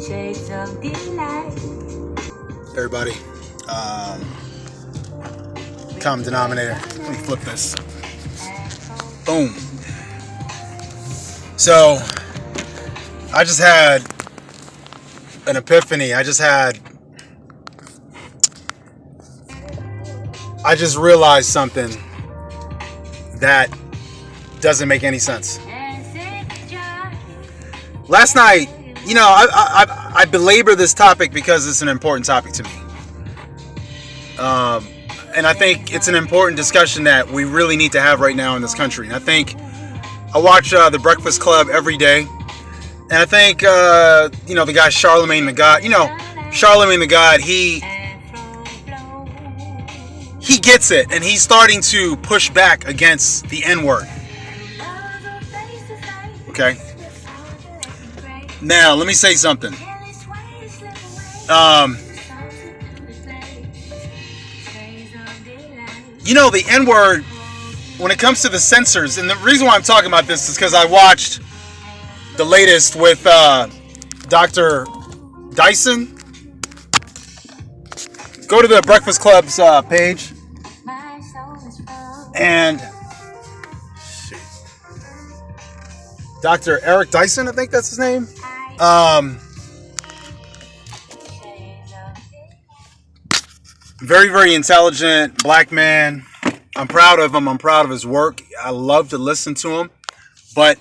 Shades of delight. Everybody, common denominator. Let me flip this. Boom. So, I just had an epiphany. I just realized something that doesn't make any sense. Last night, I belabor this topic because it's an important topic to me. And I think it's an important discussion that we really need to have right now in this country. And I think I watch The Breakfast Club every day. And I think, the guy Charlemagne the God, Charlemagne the God, he gets it. And he's starting to push back against the N-word. Okay? Now, let me say something. The N-word, when it comes to the censors, and the reason why I'm talking about this is because I watched the latest with Dr. Dyson. Go to the Breakfast Club's page. And Dr. Eric Dyson, I think that's his name. Very, very intelligent black man. I'm proud of him. I'm proud of his work. I love to listen to him. But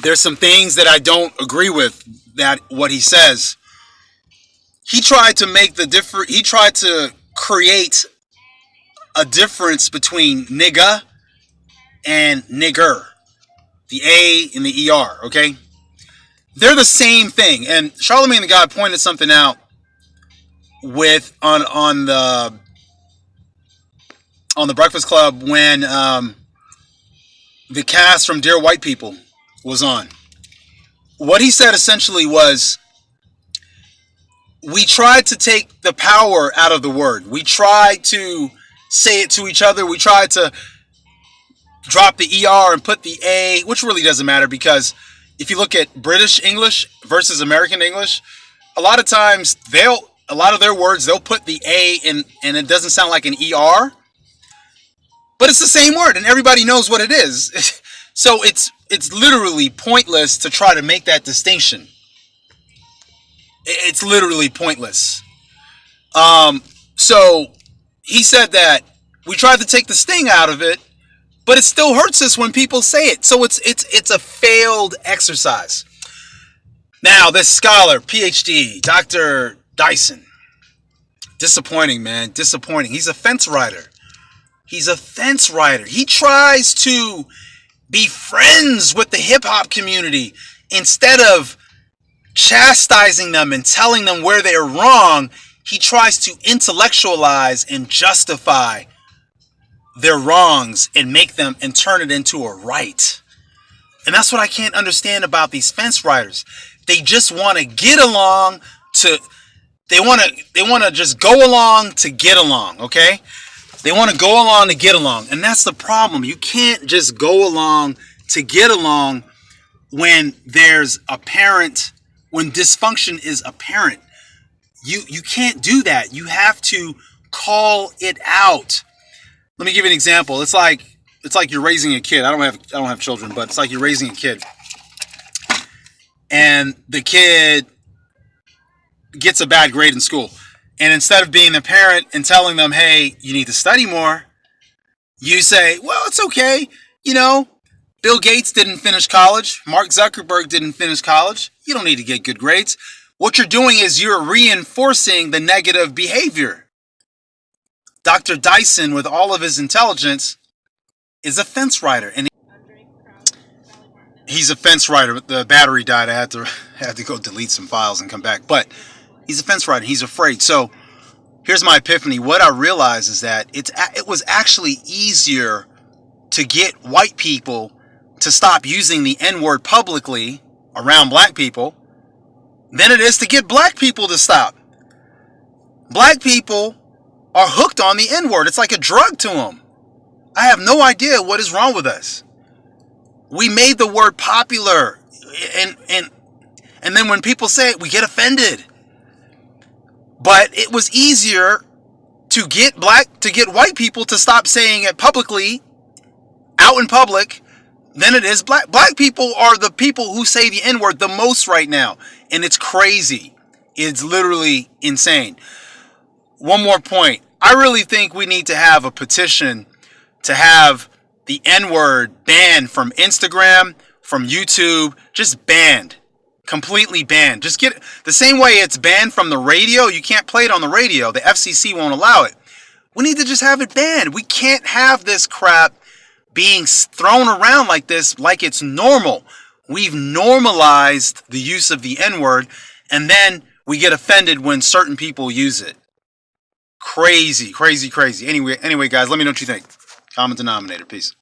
there's some things that I don't agree with that what he says. He tried to create a difference between nigga and nigger. The A and the ER, okay? They're the same thing. And Charlemagne the God pointed something out with on the Breakfast Club when the cast from Dear White People was on. What he said essentially was, we tried to take the power out of the word. We tried to say it to each other. We tried to drop the ER and put the A, which really doesn't matter, because if you look at British English versus American English, a lot of times a lot of their words, they'll put the A in and it doesn't sound like an ER, but it's the same word and everybody knows what it is. So it's literally pointless to try to make that distinction. It's literally pointless. So he said that we tried to take the sting out of it, but it still hurts us when people say it. So it's a failed exercise. Now, this scholar, PhD, Dr. Dyson, disappointing, man, disappointing. He's a fence rider. He tries to be friends with the hip-hop community instead of chastising them and telling them where they're wrong. He tries to intellectualize and justify their wrongs and make them and turn it into a right. And that's what I can't understand about these fence riders. They just want to get along they want to just go along to get along, okay? They want to go along to get along. And that's the problem. You can't just go along to get along when when dysfunction is apparent. You can't do that. You have to call it out. Let me give you an example. It's like you're raising a kid. I don't have children, but it's like you're raising a kid. And the kid gets a bad grade in school. And instead of being the parent and telling them, hey, you need to study more, you say, well, it's okay. Bill Gates didn't finish college. Mark Zuckerberg didn't finish college. You don't need to get good grades. What you're doing is you're reinforcing the negative behavior. Dr. Dyson, with all of his intelligence, is a fence rider. And he's a fence rider. The battery died. I had to go delete some files and come back. But he's a fence rider. He's afraid. So here's my epiphany. What I realized is that it was actually easier to get white people to stop using the N-word publicly around black people than it is to get black people to stop. Black people are hooked on the N-word. It's like a drug to them. I have no idea what is wrong with us. We made the word popular, and then when people say it, we get offended. But it was easier to get white people to stop saying it publicly, out in public, than it is black. Black people are the people who say the N-word the most right now, and it's crazy. It's literally insane. One more point. I really think we need to have a petition to have the N-word banned from Instagram, from YouTube, just banned. Completely banned. Just get the same way it's banned from the radio. You can't play it on the radio. The FCC won't allow it. We need to just have it banned. We can't have this crap being thrown around like this, like it's normal. We've normalized the use of the N-word, and then we get offended when certain people use it. Crazy, crazy, crazy. Anyway, guys, let me know what you think. Common denominator. Peace.